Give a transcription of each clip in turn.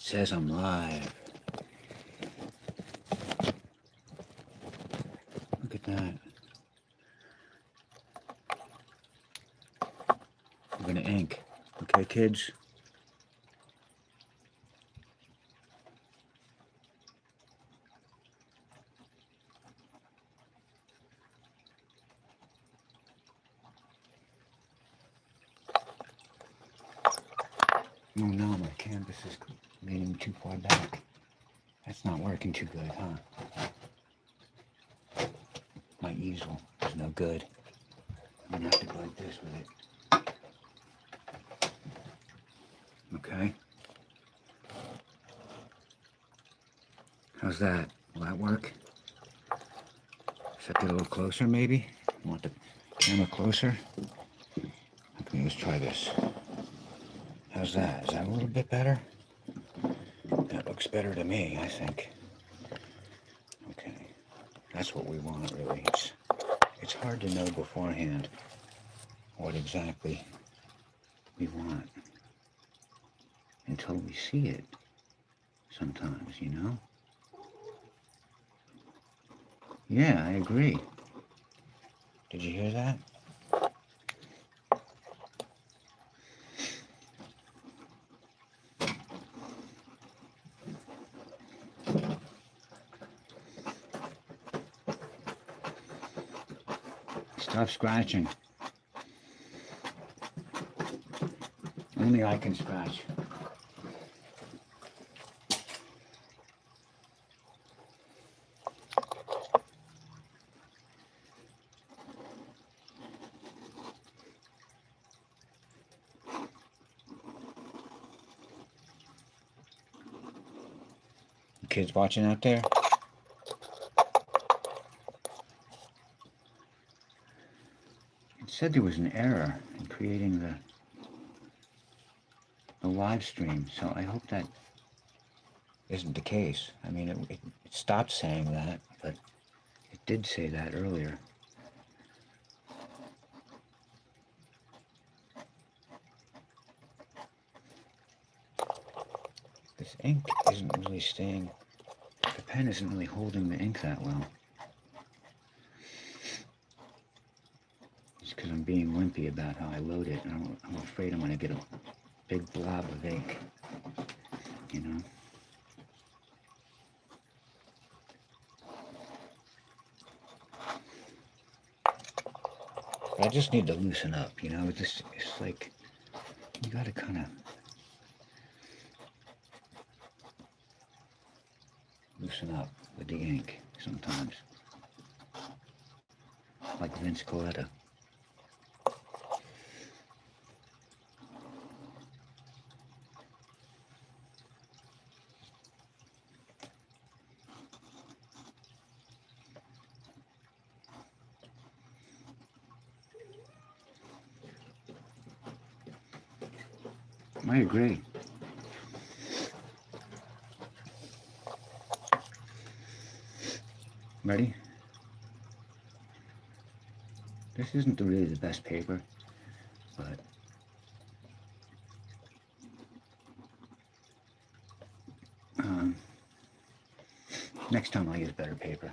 says I'm live. Look at that. I'm gonna ink. Okay, kids? Oh no, my canvas is leaning too far back. That's not working too good, huh? My easel is no good. I'm gonna have to go like this with it. Okay. How's that? Will that work? Set it a little closer, maybe? Want the camera closer? Okay, let's try this. How's that? Is that a little bit better? That looks better to me, I think. Okay. That's what we want, really. It's hard to know beforehand what exactly we want until we see it sometimes, you know? Yeah, I agree. Did you hear that? Stop scratching. Only I can scratch. Kids watching out there? It said there was an error in creating the live stream, so I hope that isn't the case. I mean, it stopped saying that, but it did say that earlier. This ink isn't really staying, the pen isn't really holding the ink that well. It's because I'm being wimpy about how I load it, and I'm afraid I'm going to get a big blob of ink, you know? I just need to loosen up, you know? It's like, you got to kind of loosen up with the ink sometimes. Like Vince Coletta. I agree. Ready? This isn't really the best paper, but next time I'll use better paper.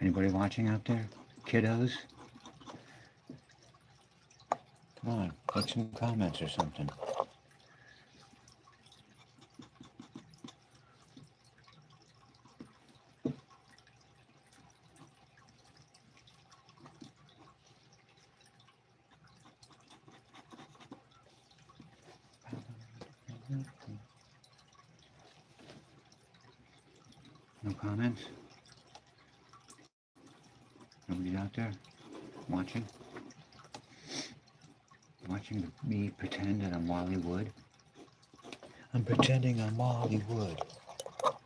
Anybody watching out there? Kiddos? Come on, put some comments or something. No comments? Nobody out there watching? Watching me pretend that I'm Wally Wood? I'm pretending I'm Wally Wood.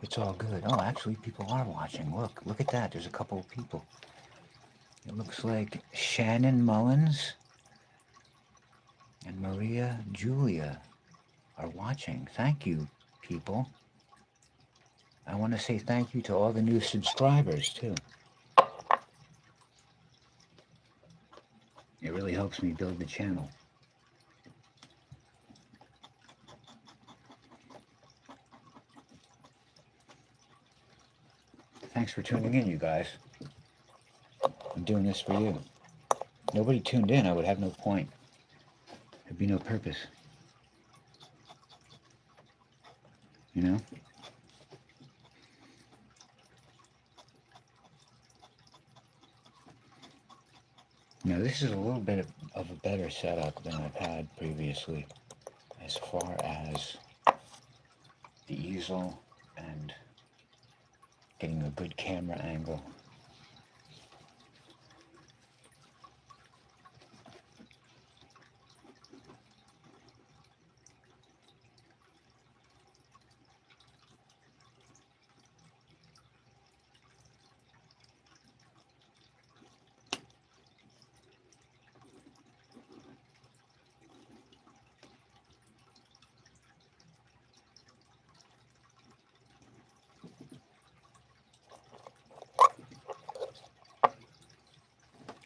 It's all good. Oh, actually, people are watching. Look at that. There's a couple of people. It looks like Shannon Mullins and Maria Julia are watching. Thank you, people. I want to say thank you to all the new subscribers, too. It really helps me build the channel. Thanks for tuning in, you guys. I'm doing this for you. Nobody tuned in, I would have no point. There'd be no purpose. You know? Now, this is a little bit of a better setup than I've had previously, as far as the easel and getting a good camera angle.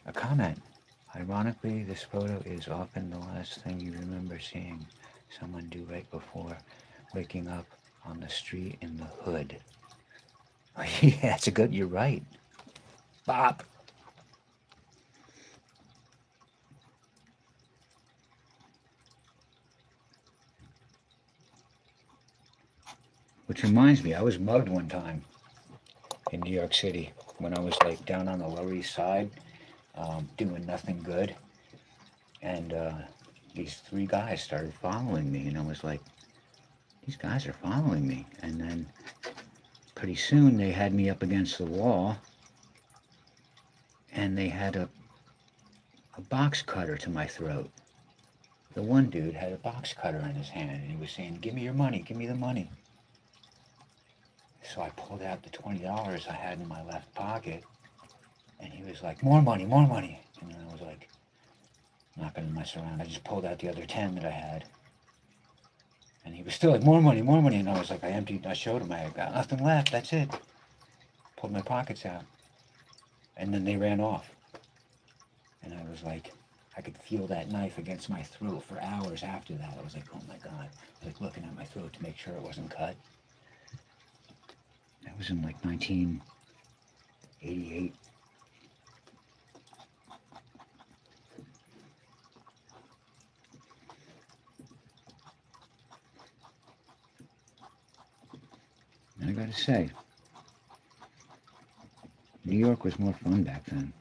A comment. Ironically, this photo is often the last thing you remember seeing someone do right before waking up on the street in the hood. Yeah, it's a good, you're right. Bop. Which reminds me, I was mugged one time in New York City when I was like down on the Lower East Side, doing nothing good. And these three guys started following me, and I was like, these guys are following me. And then pretty soon they had me up against the wall, and they had a box cutter to my throat. The one dude had a box cutter in his hand, and he was saying, give me your money, give me the money. So I pulled out the $20 I had in my left pocket, and he was like, more money, more money. And then I was like, I'm not going to mess around. I just pulled out the other 10 that I had. And he was still like, more money, more money. And I was like, I showed him, I got nothing left, that's it. Pulled my pockets out. And then they ran off. And I was like, I could feel that knife against my throat for hours after that. I was like, oh my God. I was like looking at my throat to make sure it wasn't cut. That was in like 1988. And I gotta say, New York was more fun back then.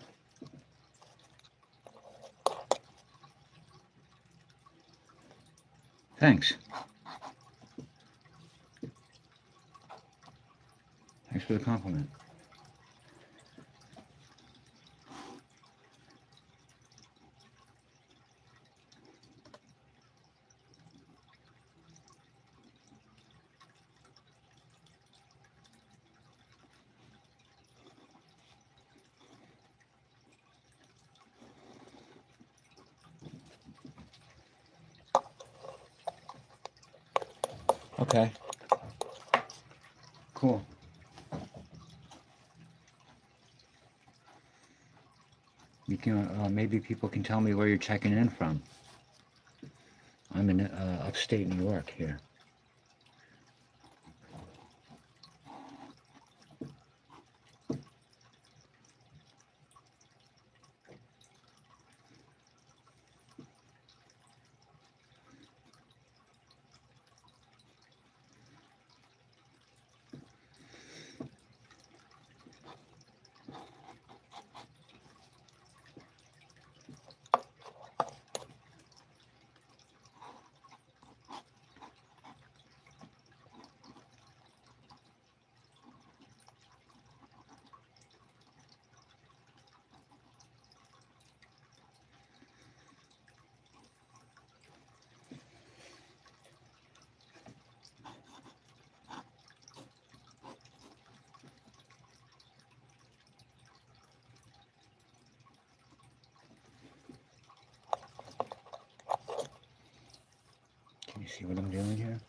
Thanks. Thanks for the compliment. Okay. Cool. You can maybe people can tell me where you're checking in from. I'm in upstate New York here. See what I'm doing here?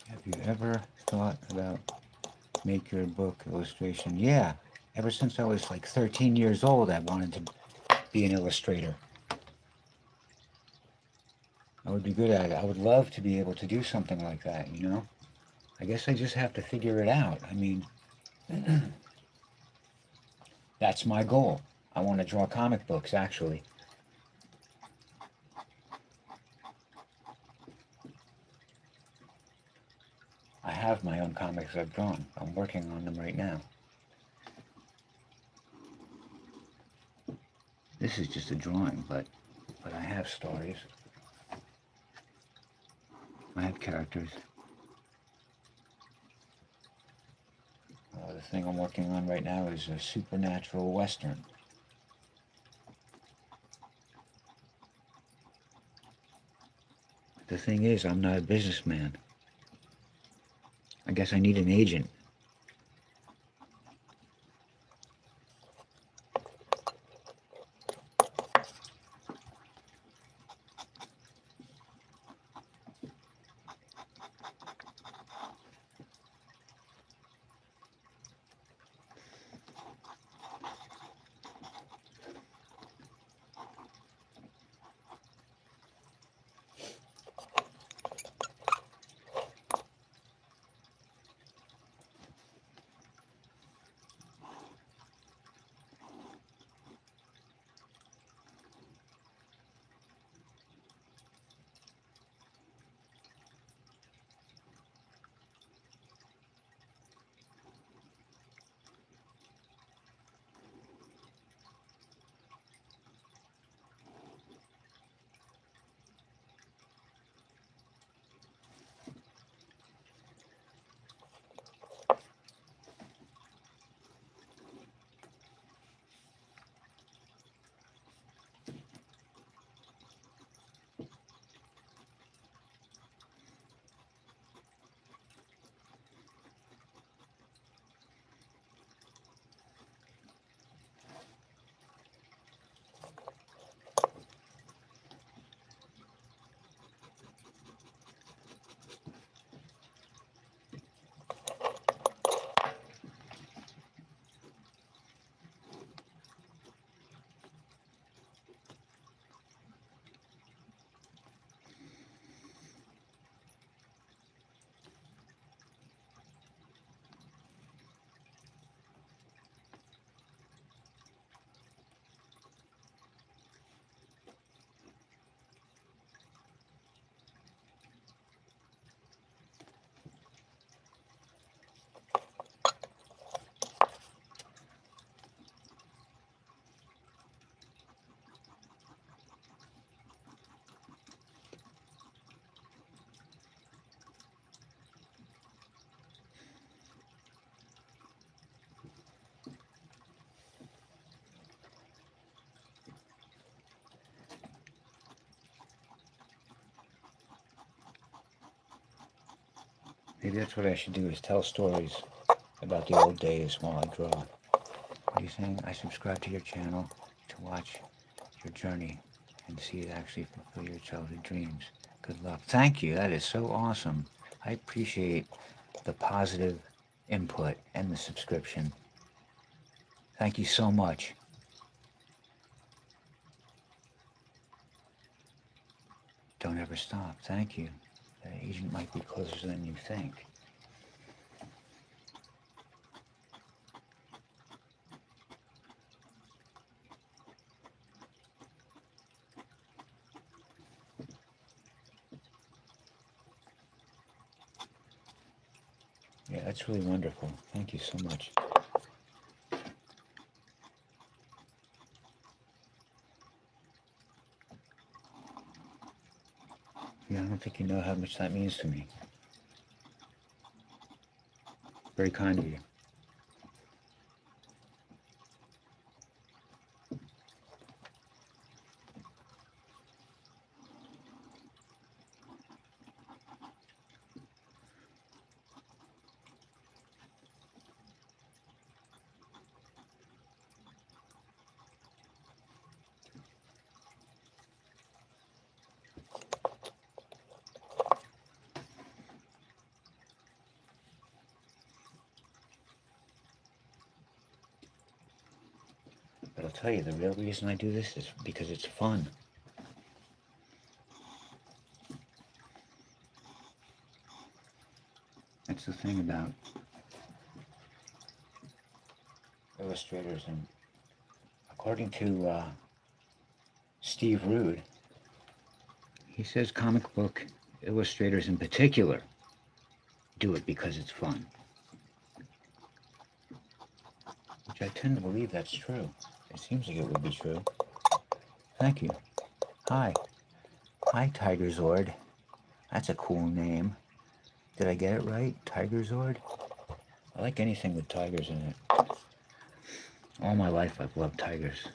Have you ever thought about make your book illustration? Yeah, ever since I was like 13 years old, I wanted to be an illustrator. I would be good at it. I would love to be able to do something like that, you know? I guess I just have to figure it out. I mean, that's my goal. I want to draw comic books, actually. I have my own comics I've drawn. I'm working on them right now. This is just a drawing, but I have stories. I have characters. The thing I'm working on right now is a supernatural western. The thing is, I'm not a businessman. I guess I need an agent. Maybe that's what I should do, is tell stories about the old days while I draw. What are you saying? I subscribe to your channel to watch your journey and see it actually fulfill your childhood dreams. Good luck. Thank you. That is so awesome. I appreciate the positive input and the subscription. Thank you so much. Don't ever stop. Thank you. The agent might be closer than you think. Yeah, that's really wonderful. Thank you so much. Yeah, I don't think you know how much that means to me. Very kind of you. But I'll tell you, the real reason I do this is because it's fun. That's the thing about illustrators, and according to Steve Rude, he says comic book illustrators in particular do it because it's fun. Which I tend to believe that's true. It seems like it would be true. Thank you. Hi. Hi, Tiger Zord. That's a cool name. Did I get it right? Tiger Zord? I like anything with tigers in it. All my life I've loved tigers.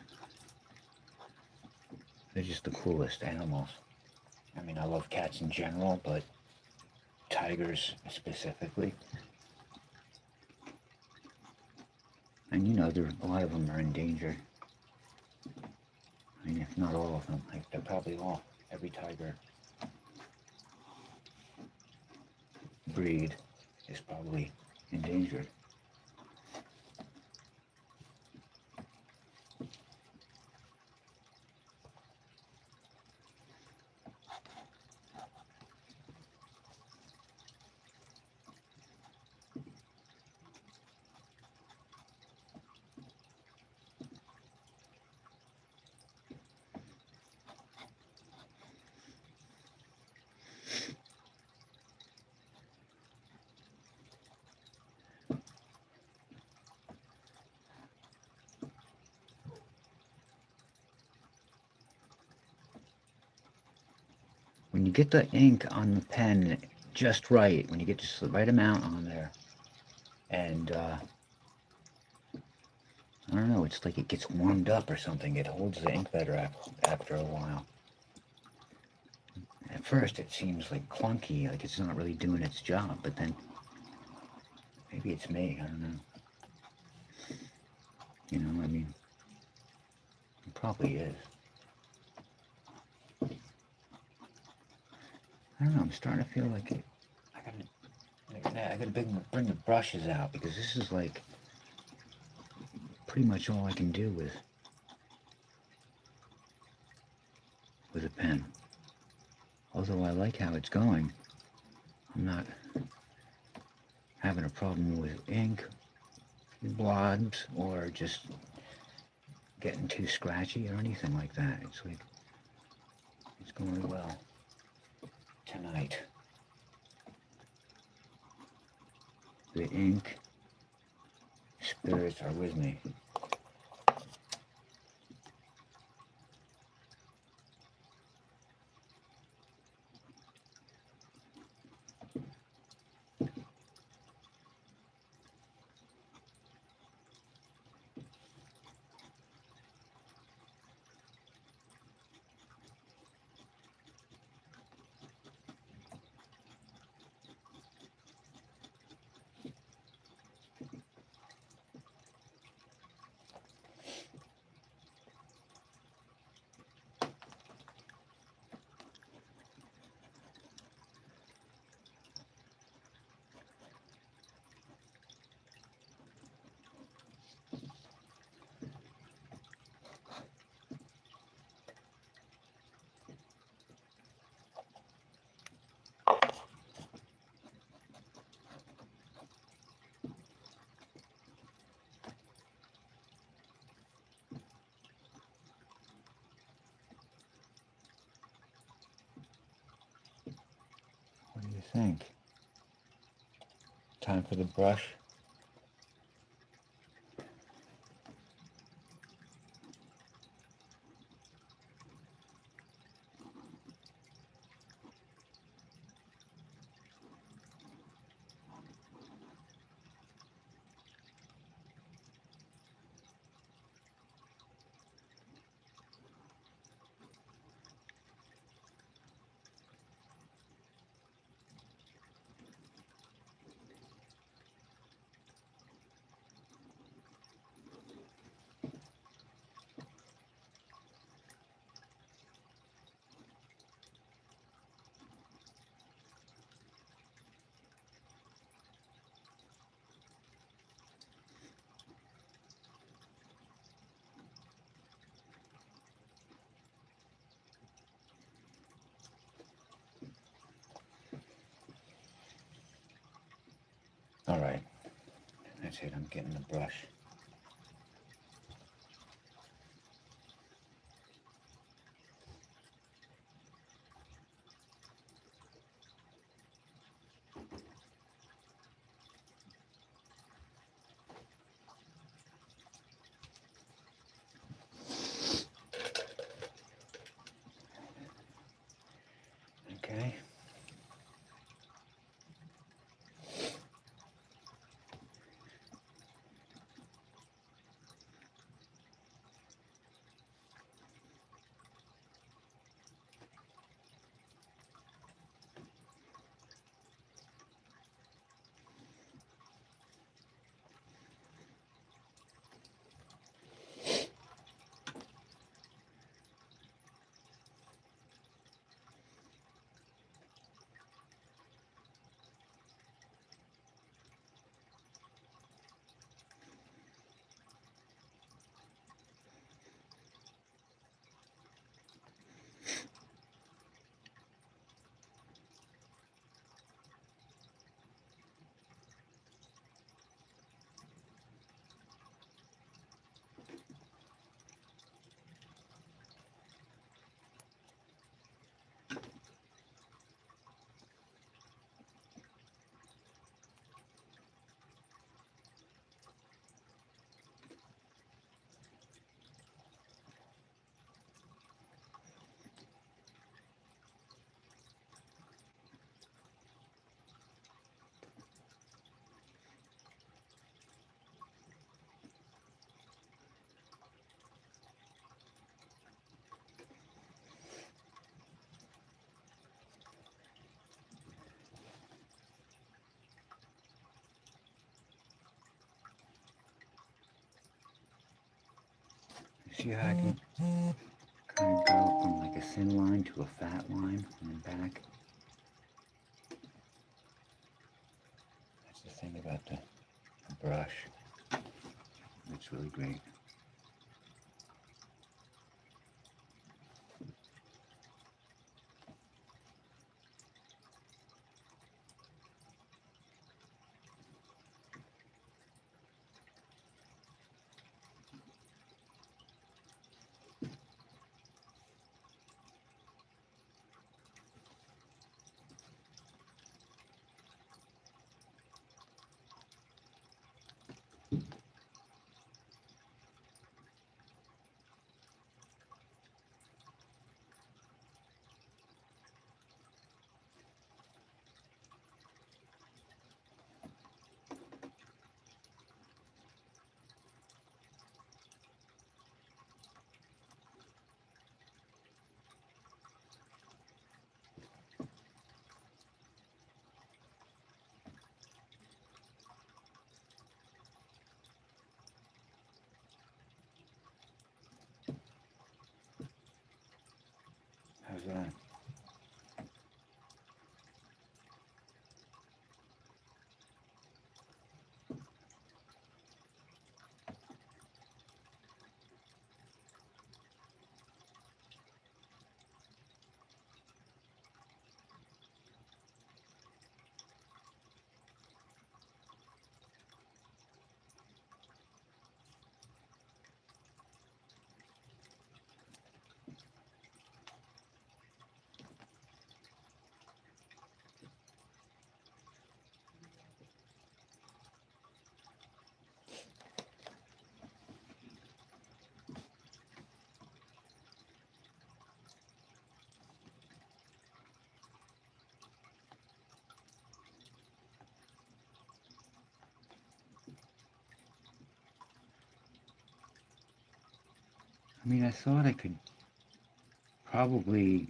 They're just the coolest animals. I mean, I love cats in general, but tigers specifically. And you know, a lot of them are endangered. I mean, if not all of them, like, they're probably all. Every tiger breed is probably endangered. When you get the ink on the pen just right, when you get just the right amount on there, and I don't know, it's like it gets warmed up or something. It holds the ink better after a while. At first it seems like clunky, like it's not really doing its job, but then maybe it's me, I don't know. You know, I mean, it probably is. I don't know, I'm starting to feel like I gotta bring the brushes out, because this is like pretty much all I can do with a pen. Although I like how it's going, I'm not having a problem with ink blobs or just getting too scratchy or anything like that. It's like, it's going well tonight. The ink spirits are with me. think? Time for the brush. All right, that's it. I'm getting the brush. Okay. See how I can kind of go from like a thin line to a fat line and then back. That's the thing about the brush. It's really great. mean, I thought I could probably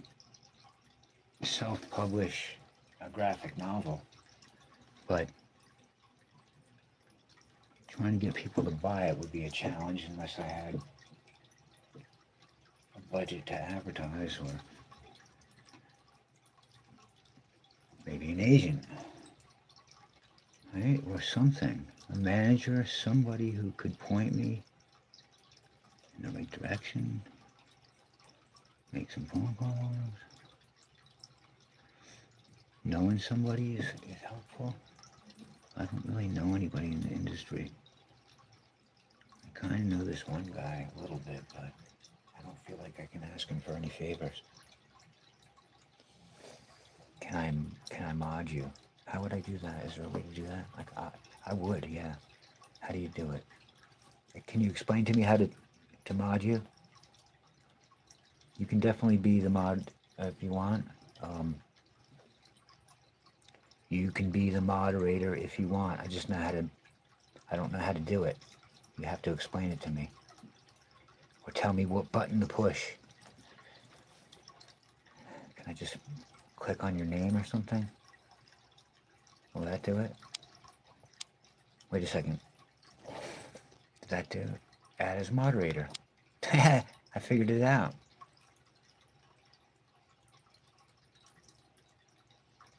self-publish a graphic novel, but trying to get people to buy it would be a challenge unless I had a budget to advertise, or maybe an agent, right? Or something. A manager, somebody who could point me in the right direction, make some phone calls. Knowing somebody is helpful. I don't really know anybody in the industry. I kind of know this one guy a little bit, but I don't feel like I can ask him for any favors. Can I mod you? How would I do that? Is there a way to do that? Like, I would, yeah. How do you do it? Can you explain to me how to mod you? You can definitely be the mod if you want. You can be the moderator if you want. I don't know how to do it. You have to explain it to me. Or tell me what button to push. Can I just click on your name or something? Will that do it? Wait a second. Did that do it? Add as moderator. I figured it out.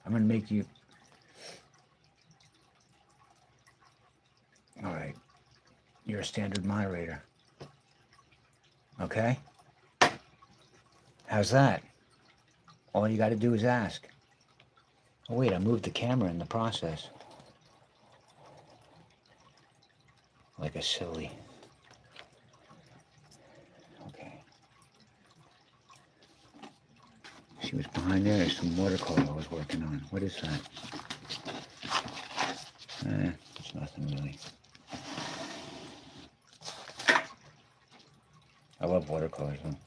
I'm going to make you... All right. You're a standard moderator. Okay? How's that? All you got to do is ask. Oh, wait, I moved the camera in the process. Like a silly. Okay. See what's behind there? There's some watercolor I was working on. What is that? It's nothing really. I love watercolors, though.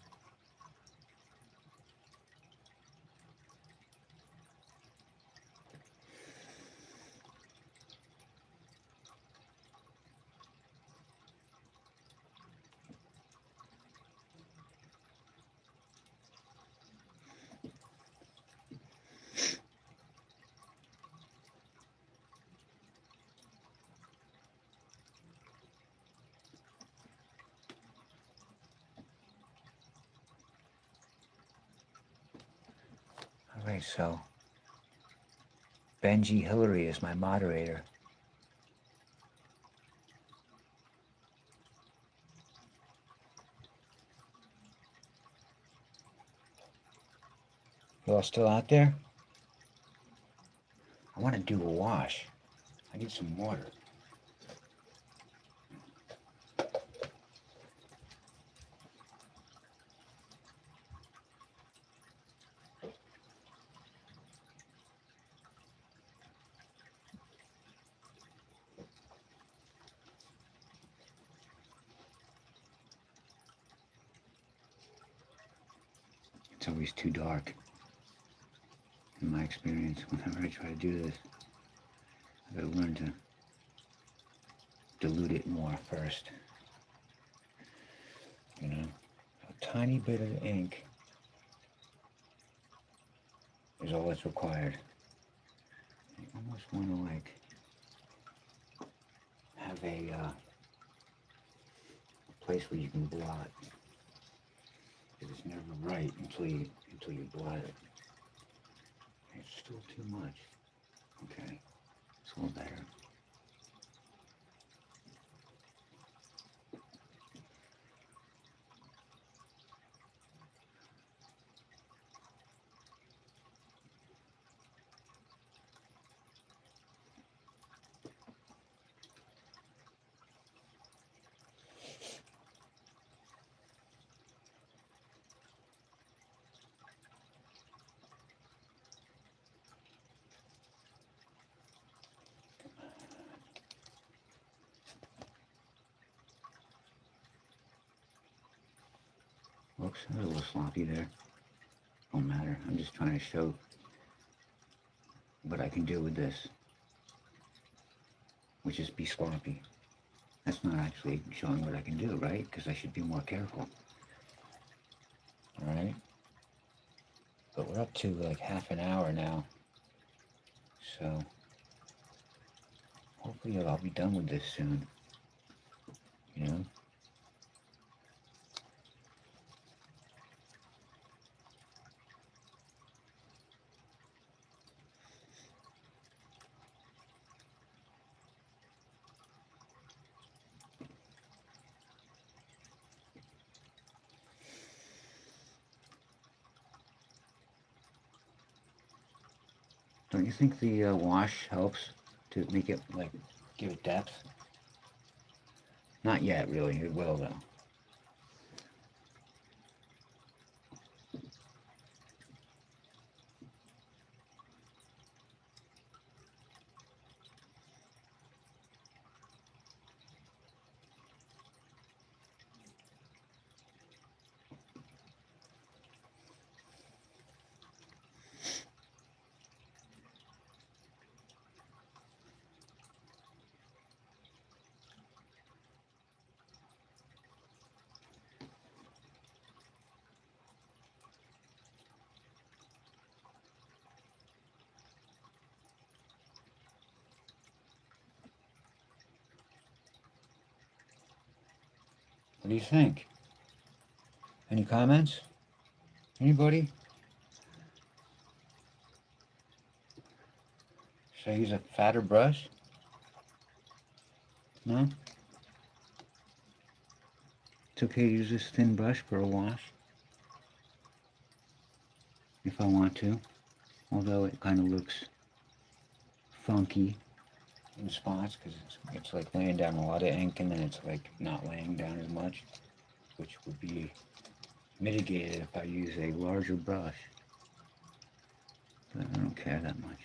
All right, so Benji Hillary is my moderator. You all still out there? I want to do a wash. I need some water. It's always too dark, in my experience, whenever I try to do this. I gotta learn to dilute it more first. You know, a tiny bit of ink is all that's required. I almost want to like have a place where you can blot. It's never right until you blot it. It's still too much. Okay, it's a little better. Whoops, that was a little sloppy there. Don't matter. I'm just trying to show what I can do with this, which is be sloppy. That's not actually showing what I can do, right? Because I should be more careful. Alright? But we're up to like half an hour now. So hopefully I'll be done with this soon. You know? Don't you think the wash helps to make it, like, give it depth? Not yet, really. It will, though. What do you think? Any comments? Anybody? Should I use a fatter brush? No? It's okay to use this thin brush for a wash. If I want to. Although it kind of looks funky in spots because it's like laying down a lot of ink and then it's like not laying down as much, which would be mitigated if I use a larger brush. But I don't care that much.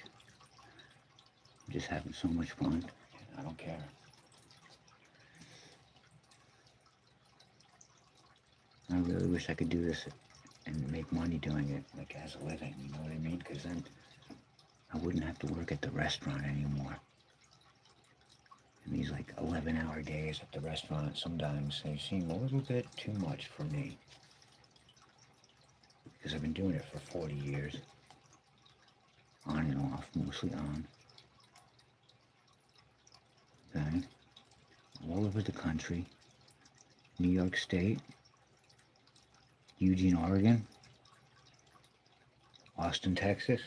I'm just having so much fun. I don't care. I really wish I could do this and make money doing it, like as a living, you know what I mean? Because then I wouldn't have to work at the restaurant anymore. And these like 11-hour days at the restaurant, sometimes they seem a little bit too much for me. Because I've been doing it for 40 years. On and off, mostly on. Okay? All over the country. New York State. Eugene, Oregon. Austin, Texas.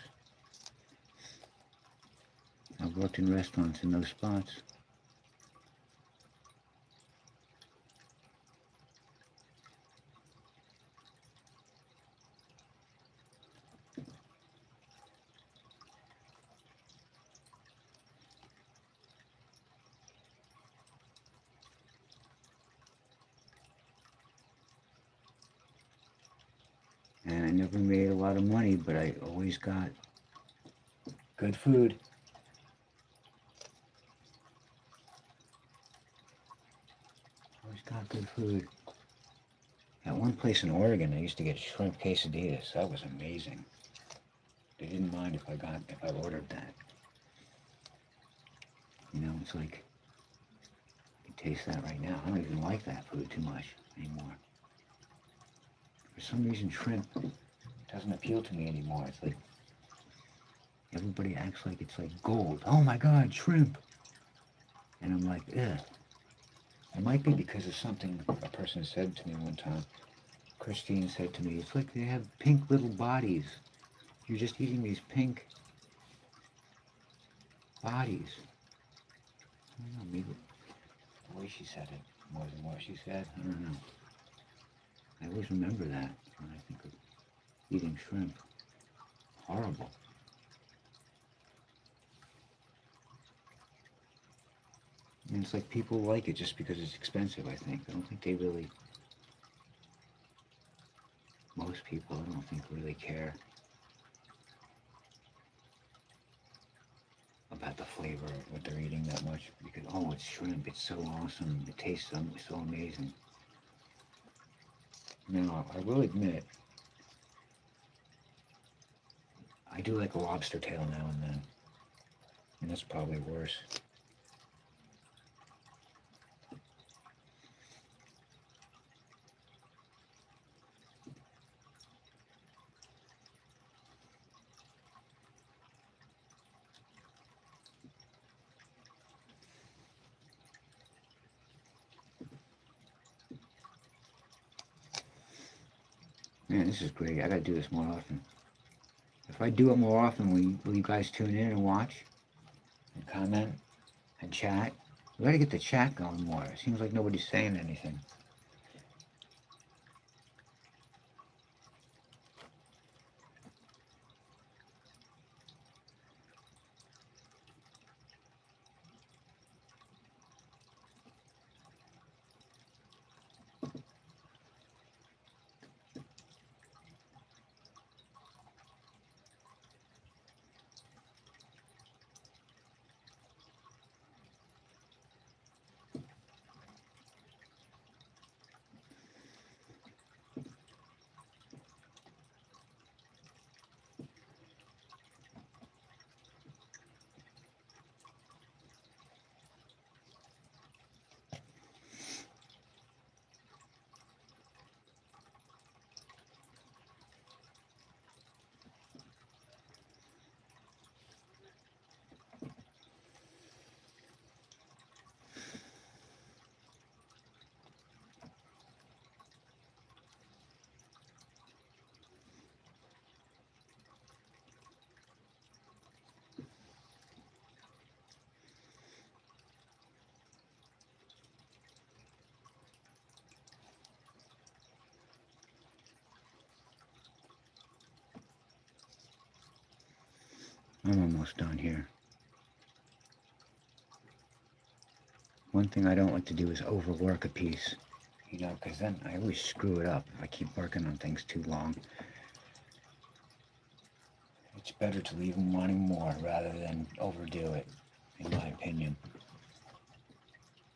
I've worked in restaurants in those spots. And I never made a lot of money, but I always got good food. Always got good food. At one place in Oregon, I used to get shrimp quesadillas. That was amazing. They didn't mind if I ordered that. You know, it's like, I can taste that right now. I don't even like that food too much anymore. For some reason, shrimp doesn't appeal to me anymore. It's like, everybody acts like it's like gold. Oh my God, shrimp. And I'm like, ugh. It might be because of something a person said to me one time. Christine said to me, it's like they have pink little bodies. You're just eating these pink bodies. I don't know, maybe the way she said it more than what she said. I don't know. I always remember that when I think of eating shrimp. Horrible. And it's like people like it just because it's expensive, I think. I don't think they really, most people, I don't think really care about the flavor of what they're eating that much. Because, oh, it's shrimp, it's so awesome, it tastes so amazing. Now, I will admit, I do like a lobster tail now and then. And that's probably worse. Man, this is great. I gotta do this more often. If I do it more often, will you guys tune in and watch and comment and chat? We gotta get the chat going more. It seems like nobody's saying anything. I'm almost done here. One thing I don't like to do is overwork a piece, you know, because then I always screw it up if I keep working on things too long. It's better to leave them wanting more rather than overdo it, in my opinion.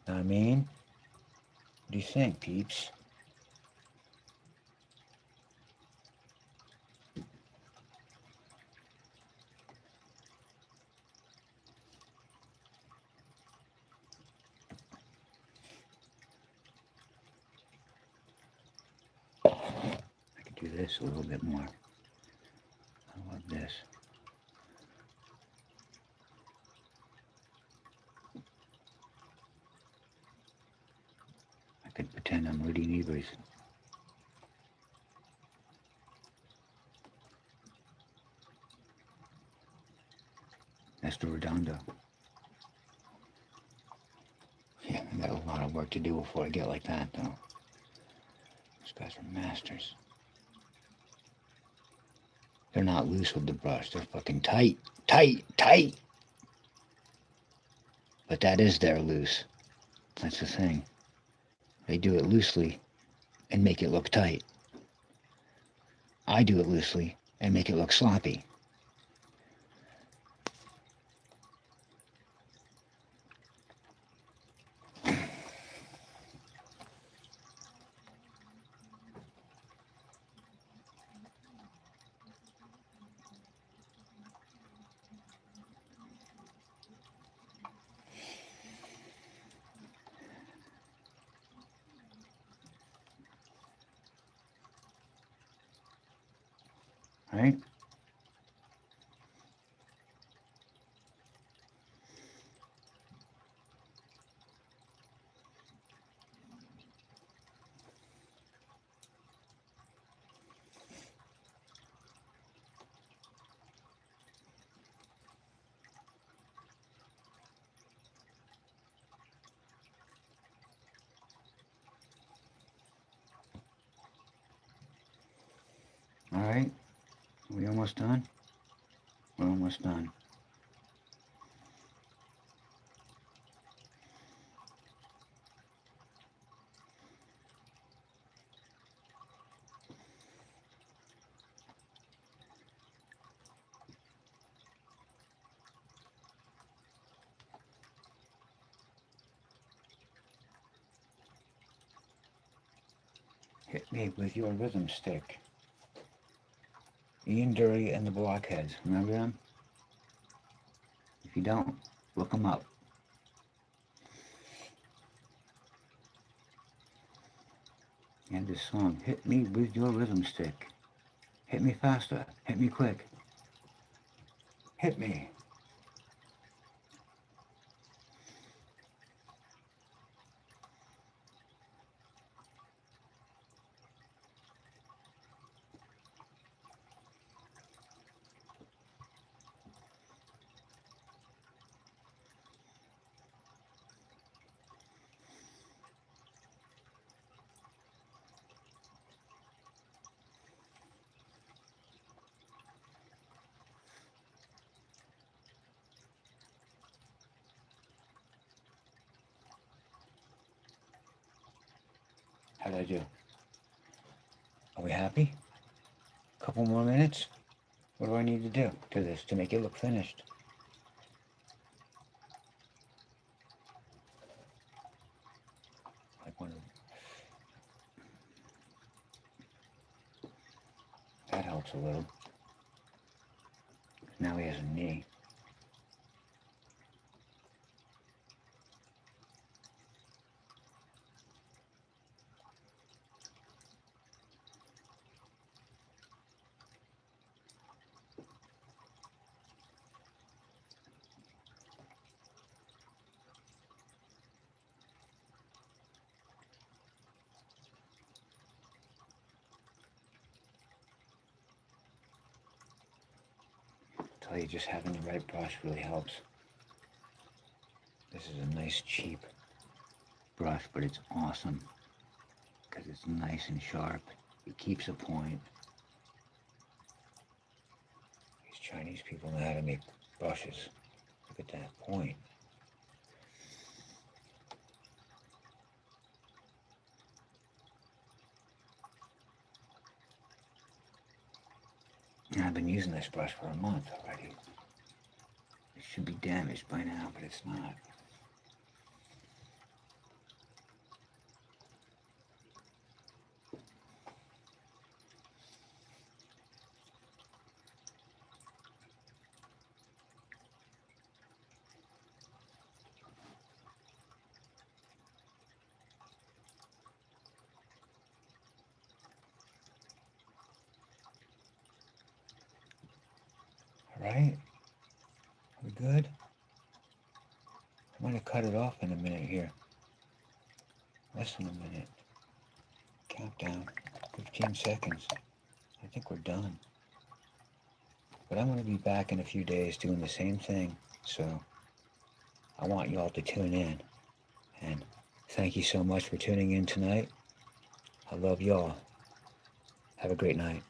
Know what I mean? What do you think, peeps? I could do this a little bit more. I love this. I could pretend I'm reading Ebers. That's the Redondo. Yeah, I got a lot of work to do before I get like that, though. Those guys are masters. They're not loose with the brush. They're fucking tight, tight, tight. But that is their loose. That's the thing. They do it loosely and make it look tight. I do it loosely and make it look sloppy. Right? All right. Are we almost done? We're almost done. Hit me with your rhythm stick. Ian Dury and the Blockheads. Remember them? If you don't, look them up. And this song, hit me with your rhythm stick. Hit me faster. Hit me quick. Hit me. How did I do? Are we happy? A couple more minutes? What do I need to do to this to make it look finished? Like one of that helps a little. Now he has a knee. I tell you, just having the right brush really helps. This is a nice cheap brush, but it's awesome because it's nice and sharp. It keeps a point. These Chinese people know how to make brushes. Look at that point. And I've been using this brush for a month already. It should be damaged by now, but it's not. Right? We good? I'm gonna cut it off in a minute here. Less than a minute. Countdown. 15 seconds. I think we're done. But I'm gonna be back in a few days doing the same thing. So I want you all to tune in. And thank you so much for tuning in tonight. I love y'all. Have a great night.